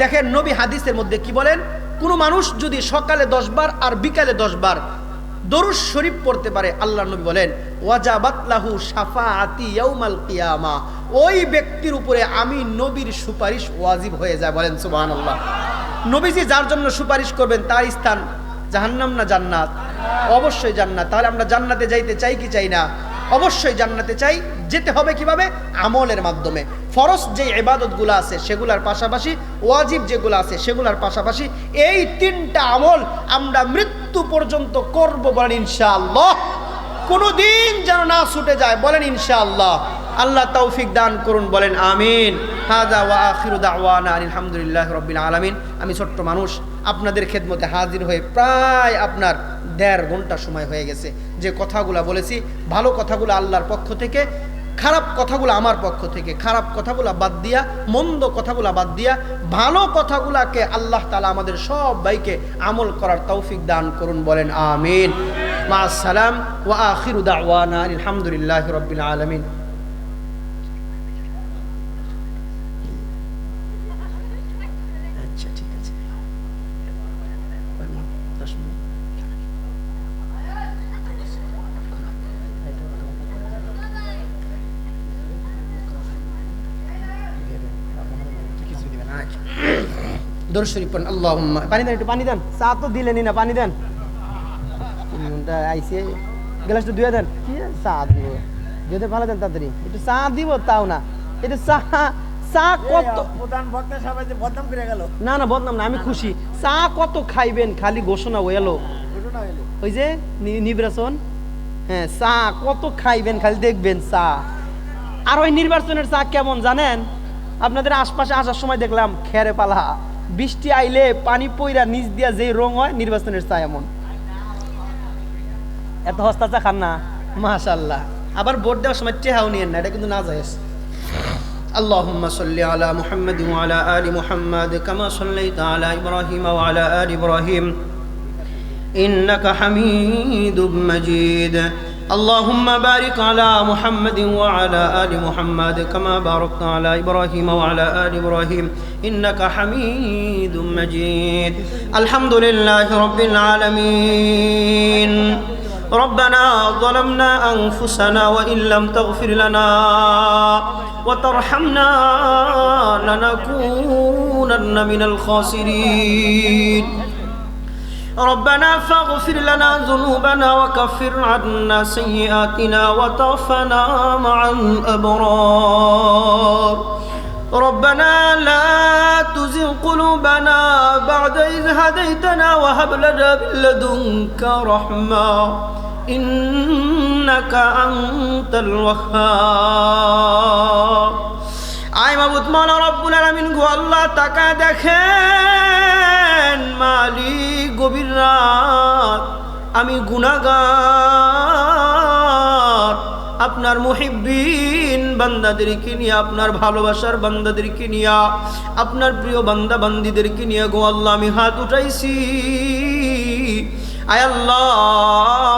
দেখেন নবী হাদিসের মধ্যে কি বলেন, কোনো মানুষ যদি সকালে 10 বার আর বিকালে 10 বার দরুদ শরীফ পড়তে পারে, আল্লাহর নবী বলেন ওয়াজাবাত লাহু শাফাআতি ইয়াউমাল কিয়ামা, ওই ব্যক্তির উপরে আমি নবীর সুপারিশ ওয়াজিব হয়ে যায়। বলেন সুবহানাল্লাহ। নবীজি যার জন্য সুপারিশ করবেন তার স্থান জাহান্নাম না জান্নাত? অবশ্যই জান্নাত। তাহলে আমরা জান্নাতে যাইতে চাই কি চাই না? অবশ্যই জান্নাতে চাই। যেতে হবে কিভাবে? আমলের মাধ্যমে। ফরজ যে ইবাদতগুলো আছে সেগুলোর পাশাপাশি ওয়াজিব যেগুলো আছে সেগুলোর পাশাপাশি এই 3টা আমল আমরা মৃত্যু পর্যন্ত করব। বলেন ইনশাআল্লাহ। কোনোদিন যেন না ছুটে যায়। বলেন ইনশাআল্লাহ। আল্লাহ তৌফিক দান করুন। বলেন আমিন। হাযা ওয়া আখিরু দাওয়ানা আলহামদুলিল্লাহি রাব্বিল আলামিন। আমি ছোট্ট মানুষ আপনাদের খেদমতে হাজির হয়ে প্রায় আপনার 1.5 ঘন্টা সময় হয়ে গেছে। যে কথাগুলো বলেছি, ভালো কথাগুলো আল্লাহর পক্ষ থেকে, খারাপ কথাগুলো আমার পক্ষ থেকে। খারাপ কথাগুলো বাদ দিয়া, মন্দ কথাগুলো বাদ দিয়া ভালো কথাগুলোকে আল্লাহ তাআলা আমাদের সব ভাইকে আমল করার তৌফিক দান করুন। বলেন আমিন। মা আসসালাম ওয়া আখিরু দাওয়ানা আলহামদুলিল্লাহি রাব্বিল আলামিন। আচ্ছা ঠিক আছে। দরুদ শরীফ পড়েন। আল্লাহুম্মা। পানি দেন, একটু পানি দেন। চা তো দিলেনই না, পানি দেন। 3 ঘন্টা আইসে, গ্লাসটা ধুয়ে দেন। কি চা দিব? যদি ভালো দেন তাড়াতাড়ি। একটু চা দিব তাও না। এটা চা, চা কত প্রধান বক্তা সবাই যে বদনাম করে গেল। না না বদনাম না, আমি খুশি। চা কত খাইবেন? খালি ঘোষণা হইলো, ওই যে নির্বাচন। হ্যাঁ, চা কত খাইবেন? খালি দেখবেন চা। আর ওই নির্বাচনের চা কেমন জানেন? আপনাদের আশপাশে আসার সময় দেখলাম খেরে পালা, বৃষ্টি আইলে পানি পইরা নিচ দিয়া যে রং হয়, নির্বাচনের চা এমন। এত হস্তা চা খান না? মাশাআল্লাহ। আবার ভোট দেওয়ার সময় টেহাও নিয়েন না, এটা কিন্তু না জায়েজ। আল্লাহুম্মা সাল্লি আলা মুহাম্মাদ ওয়া আলা আলি মুহাম্মাদ কামা সাল্লাইতা আলা ইব্রাহিম ওয়া আলা আলি ইব্রাহিম ইন্নাকা হামিদুম মাজিদ। اللهم بارك على محمد وعلى آل محمد كما باركت على إبراهيم وعلى آل إبراهيم إنك حميد مجيد. الحمد لله رب العالمين. ربنا ظلمنا أنفسنا وإن لم تغفر لنا وترحمنا لنكونن من الخاسرين. ربنا فاغفر لنا ذنوبنا وكفر عنا سيئاتنا وتوفنا مع الأبرار. ربنا لا تزغ قلوبنا بعد إذ هديتنا وهب لنا من لدنك رحمة إنك أنت الوهاب. আয় মাবুদ মাওলা রব্বুল আলামিন গো আল্লাহ, তাকা দেখেন মালিক, গভীর রাত, আমি গুনাহগার, আপনার মুহিব্বিন বান্দাদেরকে নিয়ে, আপনার ভালোবাসার বান্দাদেরকে নিয়ে, আপনার প্রিয় বান্দা বান্দীদেরকে নিয়ে গো আল্লাহ আমি হাত উঠাইছি। আয় আল্লাহ,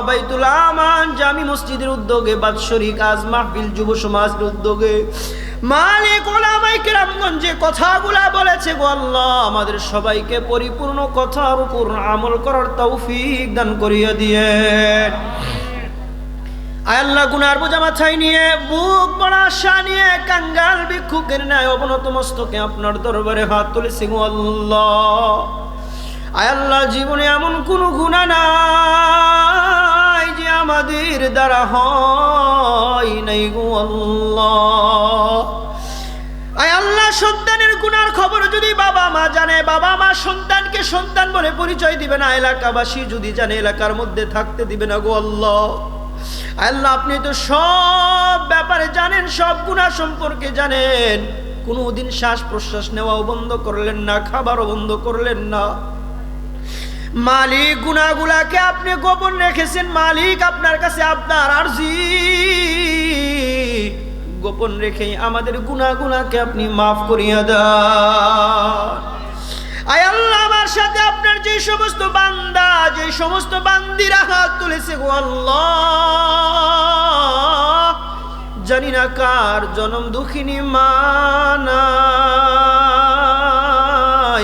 বাইতুল আমান জামি মসজিদের উদ্যোগে, বাৎসরিক আজ মাহফিল যুব সমাজের উদ্যোগে মালিক উলামায়ে কেরামগণ যে কথাগুলা বলেছে গো আল্লাহ, আমাদের সবাইকে পরিপূর্ণ কথার উপর আমল করার তৌফিক দান করিয়া দিয়ে। আয় আল্লাহ, গুনার বোঝা মাথায় নিয়ে, বুক বড় আশা নিয়ে, কাঙ্গাল ভিক্ষুকের ন্যায় অবনত মস্তকে আপনার দরবারে হাত তুলেছি গো আল্লাহ। আয় আল্লাহ, জীবনে এমন কোনো গুনাহ নাই যে আমাদের দ্বারা হয় নাই গো আল্লাহ। আয় আল্লাহ, সন্তানের গুনার খবর যদি বাবা মা জানে, বাবা মা সন্তানকে সন্তান বলে পরিচয় দিবে না, এলাকাবাসী যদি জানে এলাকার মধ্যে থাকতে দিবে না গো আল্লাহ। আল্লাহ, আপনি তো সব ব্যাপারে জানেন, সব গুনাহ সম্পর্কে জানেন। কোনোদিন শ্বাস প্রশ্বাস নেওয়াও বন্ধ করলেন না, খাবারও বন্ধ করলেন না। মালিক, গুনাহগুলাকে আপনি গোপন রেখেছেন। মালিক, আপনার কাছে আপনার আরজি, গোপন রেখে আমাদের গুনাহগুলাকে আপনি মাফ করিয়া দেন। আয় আল্লাহ, আমার সাথে আপনার যে সমস্ত বান্দা, যে সমস্ত বান্দিরা হাত তুলেছে গো আল্লাহ, জানি না কার জনম দুঃখিনী মা নাই,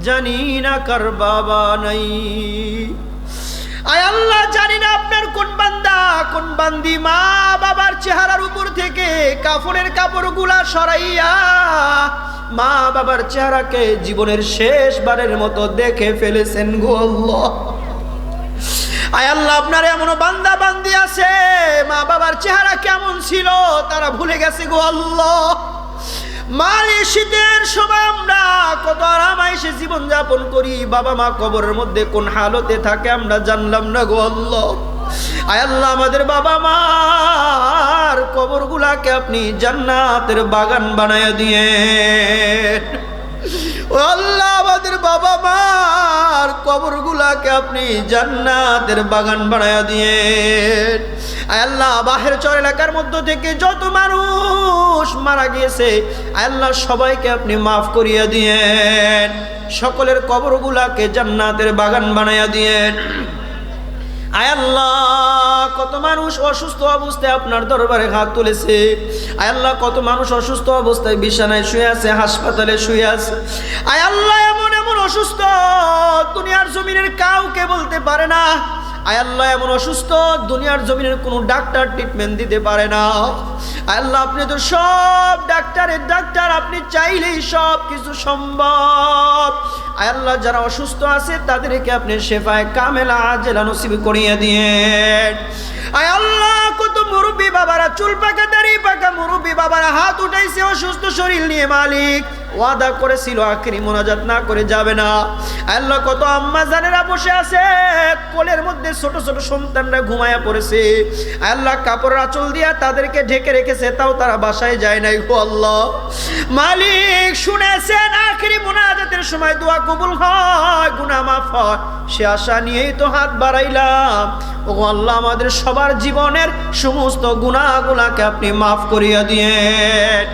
জানি না কার বাবা নাই। আয় আল্লাহ, জানি না আপনার কোন বান্দা কোন বান্দি মা বাবার চেহারার উপর থেকে কাফনের কাপড়গুলা সরাইয়া মা বাবার চেহারাকে জীবনের শেষবারের মতো দেখে ফেলেছেন গো আল্লাহ। আয় আল্লাহ, আপনার এমন বান্দা বান্দি আছে মা বাবার চেহারা কেমন ছিল তারা ভুলে গেছে গো আল্লাহ। মালি শীতের সময় আমরা কত আরামাইশে জীবন যাপন করি, বাবা মা কবরের মধ্যে কোন হালতে থাকে আমরা জানলাম না গো আল্লাহ। আয় আল্লাহ, আমাদের বাবা মার কবরগুলাকে আপনি জান্নাতের বাগান বানায়া দিয়ে ও আল্লাহ, আমাদের বাবা মার কবরগুলাকে আপনি জান্নাতের বাগান বানায়া দিয়ে। আয় আল্লাহ, বাহির চর এলাকার মধ্য থেকে যত মানুষ মারা গিয়েছে আয় আল্লাহ সবাইকে আপনি মাফ করিয়া দিয়েন, সকলের কবরগুলাকে জান্নাতের বাগান বানায়া দিয়েন। আয় আল্লাহ, কত মানুষ অসুস্থ অবস্থায় আপনার দরবারে হাত তুলেছে। আয় আল্লাহ, কত মানুষ অসুস্থ অবস্থায় বিছানায় শুয়ে আছে, হাসপাতালে শুয়ে আছে। আয় আল্লাহ, এমন এমন অসুস্থ দুনিয়ার জমিনের কাউকে বলতে পারে না। আয় আল্লাহ, এমন অসুস্থ দুনিয়ার জমিনের কোনো ডাক্তার ট্রিটমেন্ট দিতে পারে না। আয় আল্লাহ, আপনি তো সব ডাক্তারের ডাক্তার, আপনি চাইলেই সব কিছু সম্ভব। আয় আল্লাহ, যারা অসুস্থ আছে তাদেরকে আপনি শেফায়ে কামেলা আজেলা নসিব করিয়ে দিয়েন। আয় আল্লাহ, কত মুরব্বী বাবারা চুল পাকা দাড়ি পাকা মুরব্বী বাবারা হাত উঠাইছে অসুস্থ শরীর নিয়ে, মালিক ওয়াদা করেছিল আখেরি মোনাজাত না করে যাবে না। আল্লাহ, কত আম্মা জানেরা বসে আছে কোলের মধ্যে ছোট ছোট সন্তানরা ঘুমায়া পড়েছে। আল্লাহ, কাপড় আঁচল দিয়া তাদেরকে ঢেকে রেখেছে, তাও তারা বাসায় যায় নাই গো আল্লাহ। মালিক শুনেছেন আখেরি মোনাজাতের সময় দোয়া কবুল হয়, গুনাহ মাফ হয়, সে আশা নিয়েই তো হাত বাড়াইলাম। ও আল্লাহ, আমাদের সবার জীবনের সমস্ত গুনাহগুলোকে আপনি মাফ করিয়া দিয়েন।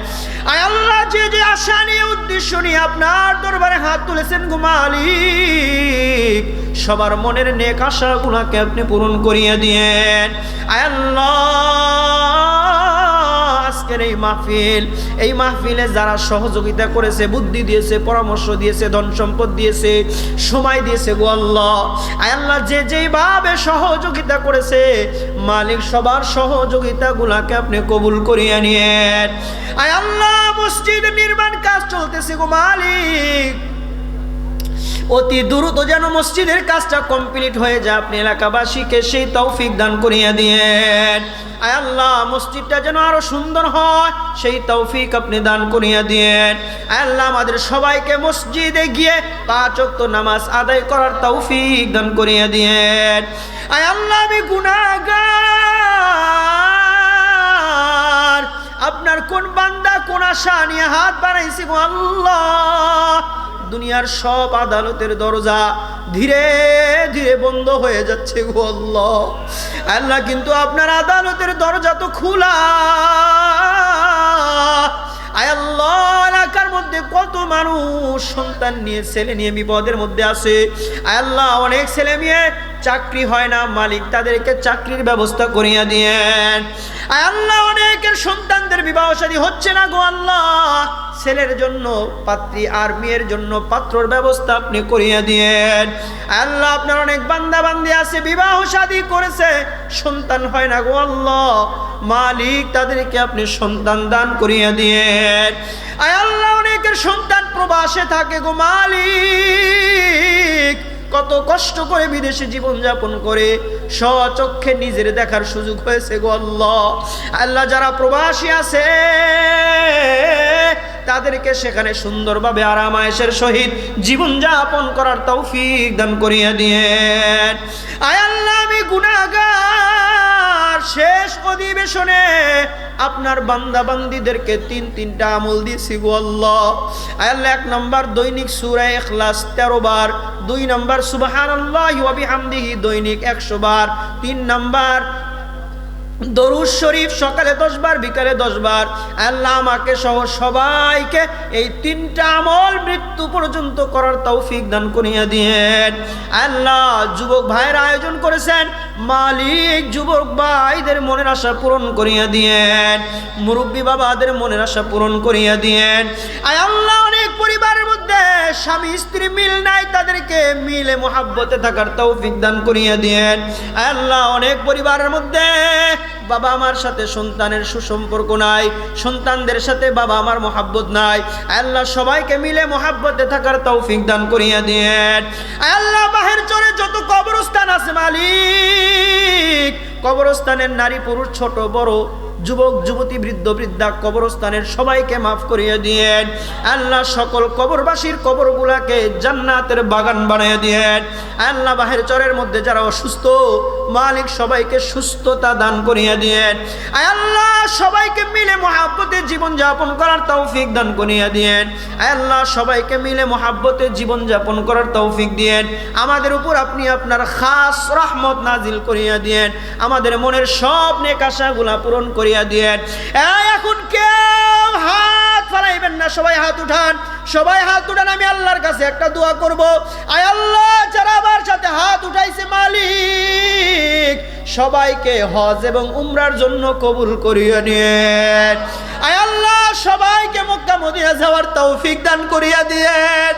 আয় আল্লাহ, যে যে আশা নিয়ে উদ্দেশ্য নিয়ে আপনার দরবারে হাত তুলেছেন গো মালিক, সবার মনের নেক আশাগুলোকে আপনি পূরণ করিয়ে দিয়েন। আয় আল্লাহ, আজকের এই মাহফিলে যারা সহযোগিতা করেছে, বুদ্ধি দিয়েছে, পরামর্শ দিয়েছে, ধন সম্পদ দিয়েছে, সময় দিয়েছে গো আল্লাহ। আয় আল্লাহ, যে যেইভাবে সহযোগিতা করেছে মালিক সবার সহযোগিতাগুলোকে আপনি কবুল করিয়ে নিয়েন। আয় আল্লাহ, মসজিদ নির্মাণ কাজ চলতেছে গো মালিক, অতি দ্রুত যেন মসজিদের কাজটা কমপ্লিট হয়ে যায়, আপনি এলাকাবাসীকে সেই তৌফিক দান করিয়ে দিয়েন। আয় আল্লাহ, মসজিদটা যেন আরো সুন্দর হয় সেই তৌফিক আপনি দান করিয়ে দিয়েন। আয় আল্লাহ, আমাদের সবাইকে মসজিদে গিয়ে 5 ওয়াক্ত নামাজ আদায় করার তৌফিক দান করিয়ে দিয়েন। আয় আল্লাহ, আমি গুনাহগার, আপনার কোন বান্দা কোন আশা নিয়ে হাত বাড়াইছি গো আল্লাহ। দুনিয়ার সব আদালতের দরজা ধীরে ধীরে বন্ধ হয়ে যাচ্ছে গো আল্লাহ। আল্লাহ, কিন্তু আপনার আদালতের দরজা তো খোলা। আয় আল্লাহ, এলাকার মধ্যে কত মানুষ সন্তান নিয়ে ছেলে নিয়ে বিপদের মধ্যে আছে। আয় আল্লাহ, অনেক ছেলে মেয়ে চাকরি হয় না, মালিক তাদেরকে চাকরির ব্যবস্থা করিয়া দিয়েন। আয় আল্লাহ, অনেকের সন্তানদের বিবাহ শাদী হচ্ছে না গো আল্লাহ, ছেলের জন্য পাত্রী আর মেয়ের জন্য পাত্রর ব্যবস্থা আপনি করিয়া দিয়েন। আল্লাহ, আপনার অনেক বান্দা বান্দি আছে বিবাহ শাদী করেছে, সন্তান হয় না গো আল্লাহ, মালিক তাদেরকে আপনি সন্তান দান করিয়া দিয়েন। আয় আল্লাহ, অনেকের সন্তান প্রবাসে থাকে গো মালিক, কত কষ্ট করে বিদেশে জীবন যাপন করে, স্বচক্ষে নিজের দেখার সুযোগ হয়েছে গো আল্লাহ। আল্লাহ, যারা প্রবাসী আছে তাদেরকে সেখানে সুন্দরভাবে আরাম আয়েশের সহিত জীবন যাপন করার তৌফিক দান করিয়া দিয়েন। আয় আল্লাহ, আমি গুনাহগার, শেষ অধিবেশনে আপনার বান্দা বান্দীদেরকে 3টা আমল দিয়েছি গো আল্লাহ। আয় আল্লাহ, 1 নম্বর দৈনিক সূরা ইখলাস 13 বার, 2 নম্বর সুবহানাল্লাহি ওয়া বিহামদিহি দৈনিক 100 বার, 3 নম্বর দরুদ শরীফ সকালে 10 বার বিকালে 10 বার। আল্লাহ, আমাকে সহ সবাইকে এই 3টা আমল মৃত্যু পর্যন্ত করার তৌফিক দান করিয়া দিয়েন। আল্লাহ, যুবক ভাইয়ের আয়োজন করেছেন, মালিক যুবক ভাইদের মনের আশা পূরণ করিয়া দিয়েন, মুরব্বী বাবাদের মনের আশা পূরণ করিয়া দিয়েন। আয় আল্লাহ, অনেক পরিবারের মধ্যে স্বামী স্ত্রী মিল নাই তাদেরকে মিলে মহাব্বতে থাকার তৌফিক দান করিয়ে দিয়েন। আল্লাহ অনেক পরিবারের মধ্যে বাবা আমার সাথে সন্তানের সুসম্পর্ক নাই, সন্তানদের সাথে বাবা আমার মহাব্বত নাই। আল্লাহ সবাইকে মিলে মহাব্বতে থাকার তৌফিক দান করিয়ে দিয়েন। আল্লাহ বাহির চরে যত কবরস্থান আছে মালিক, কবরস্থানের নারী পুরুষ ছোট বড় যুবক যুবতী বৃদ্ধ বৃদ্ধা কবরস্থানের সবাইকে মাফ করিয়ে দিয়েন। আল্লাহ সকল কবরবাসীর কবরগুলাকে জান্নাতের বাগান বানিয়ে দিয়েন। আল্লাহ বাহির চরের মধ্যে যারা অসুস্থ মালিক সবাইকে সুস্থতা দান করিয়ে দিয়েন। আল্লাহ সবাইকে মিলে মহাব্বতে জীবন যাপন করার তৌফিক দান করিয়ে দিয়েন। আল্লাহ সবাইকে মিলে মহাব্বতে জীবন যাপন করার তৌফিক দিয়েন। আমাদের উপর আপনি আপনার খাস রহমত নাজিল করিয়া দিয়েন। আমাদের মনের সব নেক আশাগুলা পূরণ করিয়া দিয়েন। এখন কেউ হাত ফালাইবেন না, সবাই হাত উঠান, সবাই হাত উঠান। আমি আল্লাহর কাছে একটা দোয়া করব। আয় আল্লাহ যারা আমার সাথে হাত উঠাইছে মালিক সবাইকে হজ এবং উমরার জন্য কবুল করিয়ে নিয়েন। আয় আল্লাহ সবাইকে মক্কা মদিনা যাওয়ার তৌফিক দান করিয়া দিয়েন।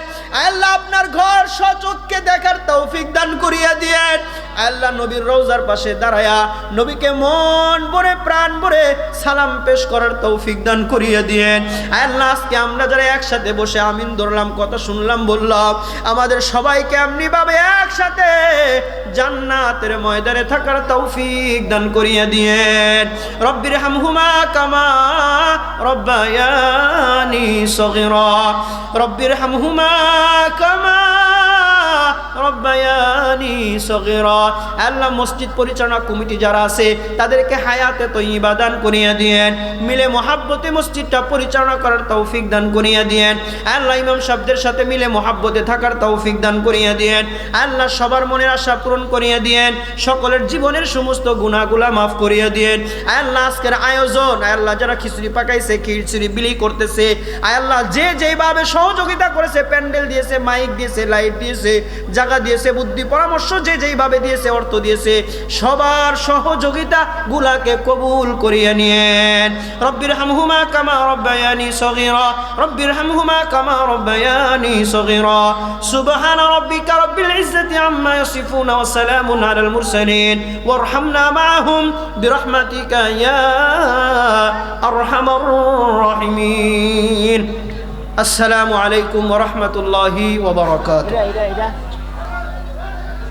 আল্লাহ আপনার ঘর সচক্ষে দেখার তৌফিক দান করিয়া দিয়েন। আল্লাহ নবীর রওজার পাশে দাঁড়ায়া নবীকে মন ভরে প্রাণ ভরে সালাম পেশ করার তৌফিক দান করিয়া দিয়েন। আল্লাহ আজকে আমরা যারা একসাথে বসে আমিন ধরলাম, কথা শুনলাম, বললাম, আমাদের সবাইকে এমনি ভাবে একসাথে জান্নাতের ময়দানে থাকার তৌফিক দান করিয়া দিয়েন। রব্বির হামহুমা কামা রব্বায়ানি সগীরা, রব্বির হামহুমা কামা রব্বায়ানি সগীরা। আল্লাহ মসজিদ পরিচালনা কমিটি যারা আছে তাদেরকে হায়াতে তয়্যিবা দান করিয়া দিয়েন। মিলে মহাব্বতে মসজিদটা পরিচালনা করার তৌফিক দান করিয়া দিয়েন। আল্লাহ ইমাম সাহেবদের সাথে মিলে মহাব্বতে থাকার তৌফিক দান করিয়া দিয়েন। আল্লাহ সবার মনের আশা পূরণ করিয়া দিয়েন। সকলের জীবনের সমস্ত গুনাহগুলা মাফ করিয়া দিয়েন। আল্লাহ আজকের আয়োজন আল্লাহ যারা খিচুড়ি পাকাইছে, খিচুড়ি বিলি করতেছে, আল্লাহ যে যেভাবে সহযোগিতা করেছে, প্যান্ডেল দিয়েছে, মাইক দিয়েছে, লাইট দিয়েছে, জায়গা দিয়েছে, বুদ্ধি পরামর্শ যে যেইভাবে দিয়েছে, অর্থ দিয়েছে, সবার সহযোগিতা গুলাকে কবুল করিয়া নিয়েন। রব্বির হামহুমা কামা রব্বায়ানি সগীরা, রব্বির হামহুমা কামা রব্বায়ানি সগীরা। সুবহান রাব্বিকা রব্বিল ইজ্জাতি আম্মা ইয়াসিফুন ওয়া সালামুন আলাল মুরসালিন ওয়ারহামনা মাআহুম বিরহমাতিকা ইয়া আরহামার রাহিমিন। আসসালামু আলাইকুম ওয়া রাহমাতুল্লাহি ওয়া বারাকাতুহু।